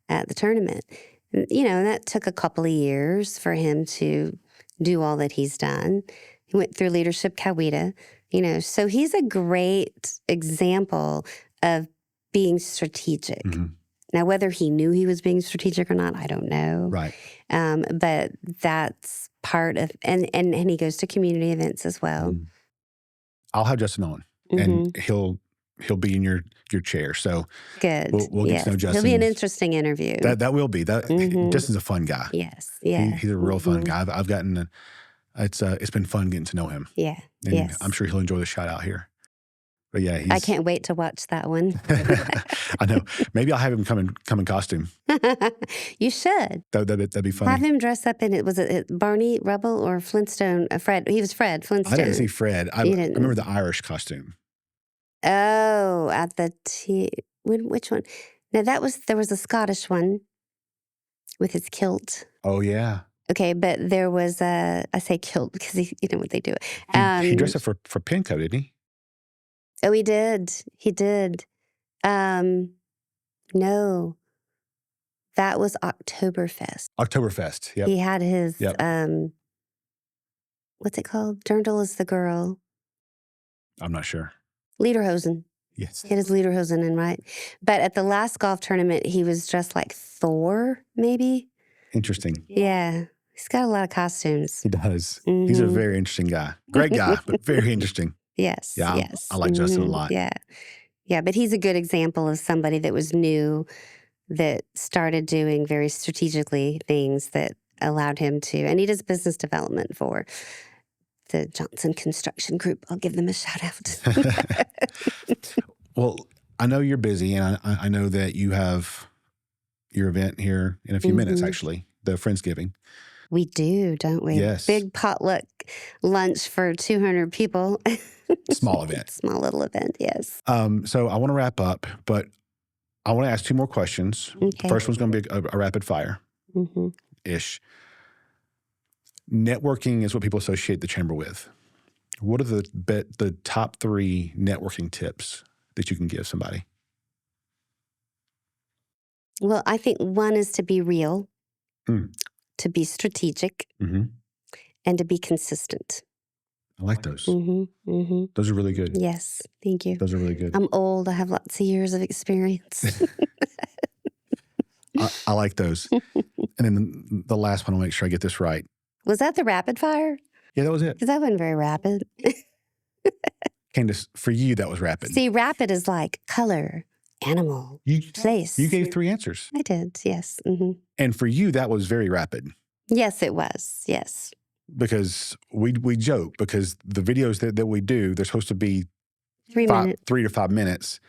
at the tournament. You know, and that took a couple of years for him to do all that he's done. He went through Leadership Coweta, you know. So he's a great example of being strategic. Now, whether he knew he was being strategic or not, I don't know. Right. But that's part of, and he goes to community events as well. I'll have Justin on, and he'll be in your chair. So good. We'll get to know Justin. He'll be an interesting interview. That will be. Justin's a fun guy. Yes. Yeah. He's a real fun guy. I've gotten it's been fun getting to know him. Yeah. And yes. I'm sure he'll enjoy the shout out here. But yeah, I can't wait to watch that one. I know. Maybe I'll have him come in costume. You should. That'd be funny. Have him dress up in it. Was it Barney Rubble or Flintstone? Fred. He was Fred Flintstone. I didn't see Fred. I remember the Irish costume. Oh, at the which one? No, there was a Scottish one with his kilt. Oh yeah. Okay, but there was I say kilt because you know what they do. He dressed up for Pinko, didn't he? Oh, he did. He did. No. That was Oktoberfest. Oktoberfest, yep. He had his, what's it called? Dirndl is the girl. I'm not sure. Lederhosen. Yes. He had his Lederhosen in, right? But at the last golf tournament, he was dressed like Thor, maybe? Interesting. Yeah. He's got a lot of costumes. He does. He's a very interesting guy. Great guy, but very interesting. Yes. Yeah, yes. I like Justin a lot. Yeah. Yeah, but he's a good example of somebody that was new, that started doing very strategically things that allowed him to, and he does business development for the Johnson Construction Group. I'll give them a shout out. Well, I know you're busy, and I know that you have your event here in a few minutes, actually, the Friendsgiving. We do, don't we? Yes. Big potluck lunch for 200 people. Small event. Small little event, yes. So I want to wrap up, but I want to ask two more questions. Okay. The first one's going to be a rapid fire-ish. Networking is what people associate the chamber with. What are the top 3 networking tips that you can give somebody? Well, I think one is to be real, to be strategic, and to be consistent. I like those. Those are really good. Yes, thank you. Those are really good. I'm old. I have lots of years of experience. I like those. And then the last one, I'll make sure I get this right. Was that the rapid fire? Yeah, that was it. Because that wasn't very rapid. Candace, for you, that was rapid. See, rapid is like color, animal You place. gave 3 answers. I did, yes. And for you, that was very rapid. Yes, it was. Yes. Because we joke, because the videos that we do, they're supposed to be 3 minutes. 3 to 5 minutes,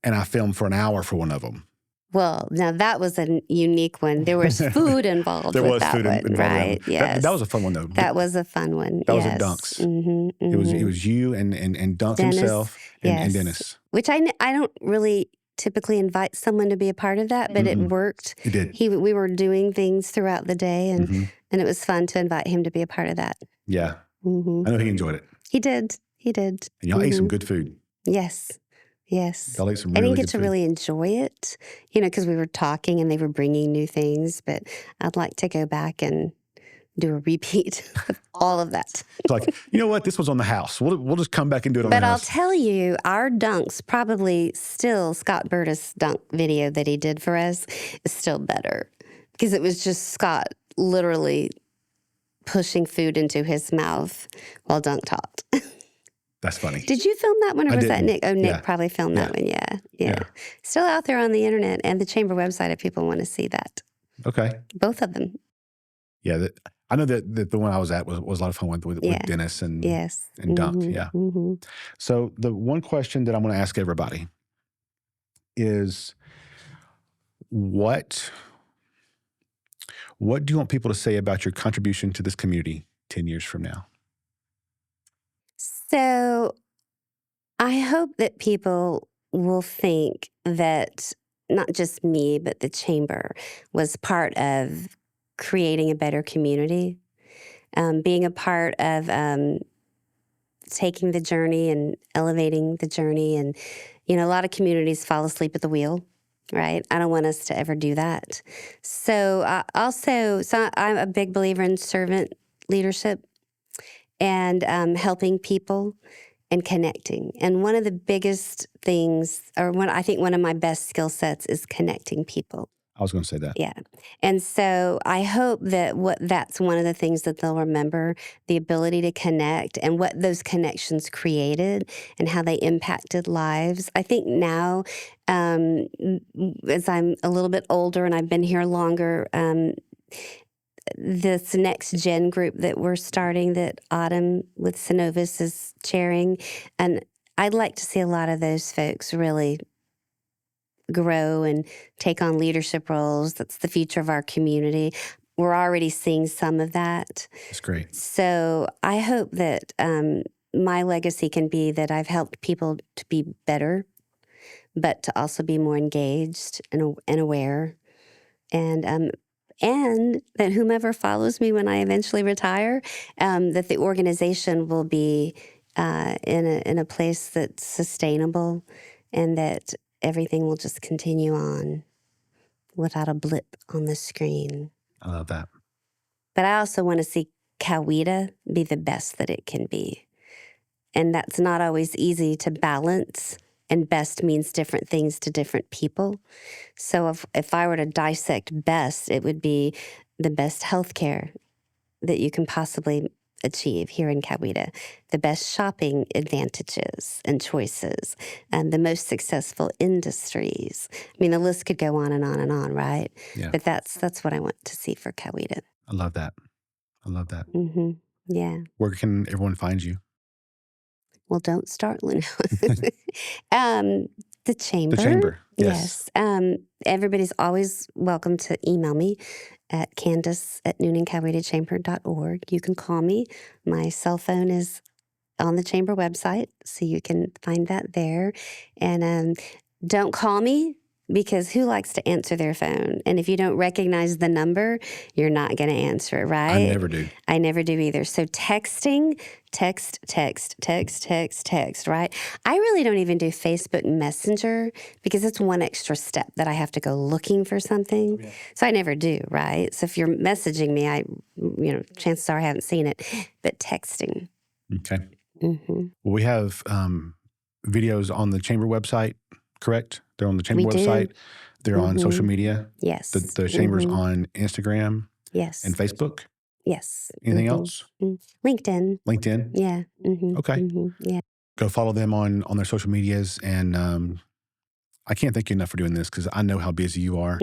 and I filmed for an hour for one of them. Well, now that was a unique one. There was food involved There with was that food one, involved right? in that one. Yes. That was a fun one, though. That was a fun one. That was yes. at Dunk's. It was you and Dunk Dennis, himself and yes. Dennis. Which I don't really typically invite someone to be a part of that, but it worked. It did. We were doing things throughout the day, and it was fun to invite him to be a part of that. Yeah. I know he enjoyed it. He did. And y'all ate some good food. Yes. Yes. Y'all ate some I really didn't get good to food. really enjoy it, because we were talking and they were bringing new things, but I'd like to go back and do a repeat of all of that. It's like, you know what? This was on the house. We'll just come back and do it on But the I'll house. tell you, our dunks, probably still Scott Burtis' dunk video that he did for us is still better, because it was just Scott literally pushing food into his mouth while Dunk talked. That's funny. Did you film that one, or was that Nick? Oh, Nick Yeah. probably filmed that one. Yeah. Still out there on the internet and the chamber website if people want to see that. Okay. Both of them. Yeah. I know that the one I was at was a lot of fun with Dennis and Dunk. Yeah. So the one question that I'm going to ask everybody is, what do you want people to say about your contribution to this community 10 years from now? So I hope that people will think that not just me, but the chamber was part of creating a better community, being a part of taking the journey and elevating the journey. And, a lot of communities fall asleep at the wheel, right? I don't want us to ever do that. So I'm a big believer in servant leadership and helping people and connecting. And one of the biggest things, I think one of my best skill sets is connecting people. I was going to say that. Yeah. And so I hope that that's one of the things that they'll remember, the ability to connect and what those connections created and how they impacted lives. I think now, as I'm a little bit older and I've been here longer, this next gen group that we're starting, that Autumn with Synovus is chairing, and I'd like to see a lot of those folks really grow and take on leadership roles. That's the future of our community. We're already seeing some of that. That's great. So I hope that my legacy can be that I've helped people to be better, but to also be more engaged and aware, and that whomever follows me when I eventually retire, that the organization will be in a place that's sustainable, and that everything will just continue on without a blip on the screen. I love that. But I also want to see Coweta be the best that it can be. And that's not always easy to balance, and best means different things to different people. So if I were to dissect best, it would be the best healthcare that you can possibly achieve here in Coweta, the best shopping advantages and choices, and the most successful industries. I mean, the list could go on and on and on, right? Yeah. But that's what I want to see for Coweta. I love that. Yeah. Where can everyone find you? Well, don't start, Luna. The chamber. The chamber, yes. Everybody's always welcome to email me at Candace@Newnan-Coweta Chamber.org. You can call me. My cell phone is on the chamber website, so you can find that there. And don't call me, because who likes to answer their phone? And if you don't recognize the number, you're not going to answer it, right? I never do. I never do either. So texting, text, right? I really don't even do Facebook Messenger, because it's one extra step that I have to go looking for something. Yeah. So I never do, right? So if you're messaging me, chances are I haven't seen it. But texting. Okay. Well, we have videos on the chamber website, correct? They're on the chamber website. They're on social media. Yes. The chamber's on Instagram. Yes. And Facebook. Yes. Anything else? LinkedIn. Yeah. Okay. Yeah. Go follow them on their social medias, and I can't thank you enough for doing this because I know how busy you are.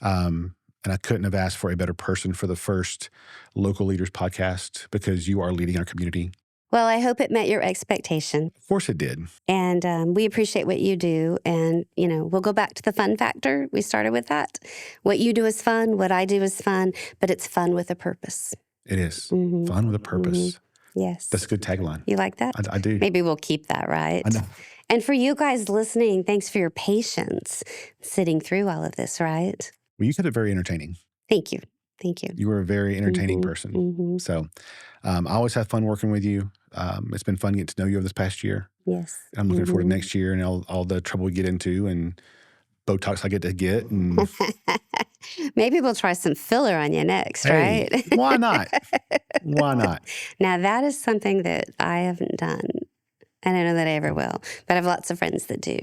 And I couldn't have asked for a better person for the first Local Leaders podcast because you are leading our community. Well, I hope it met your expectation. Of course it did. And we appreciate what you do. And, we'll go back to the fun factor. We started with that. What you do is fun. What I do is fun. But it's fun with a purpose. It is. Fun with a purpose. Yes. That's a good tagline. You like that? I do. Maybe we'll keep that, right? I know. And for you guys listening, thanks for your patience sitting through all of this, right? Well, you said it very entertaining. Thank you. Thank you. You were a very entertaining person. So I always have fun working with you. It's been fun getting to know you over this past year. Yes. I'm looking forward to next year and all the trouble we get into and Botox I get to get. And maybe we'll try some filler on you next, hey, right? Why not? Why not? Now, that is something that I haven't done. I don't know that I ever will, but I have lots of friends that do.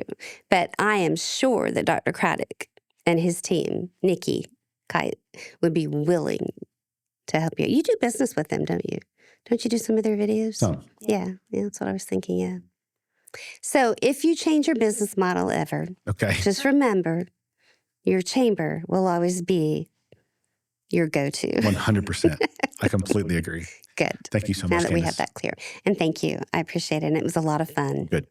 But I am sure that Dr. Craddock and his team, Nikki Kite, would be willing to help you. You do business with them, don't you? Don't you do some of their videos? Some. Yeah, that's what I was thinking, yeah. So if you change your business model ever, just remember your chamber will always be your go-to. 100%. I completely agree. Good. Thank you so much, Now that we Candace. have that clear. And thank you. I appreciate it. And it was a lot of fun. Good.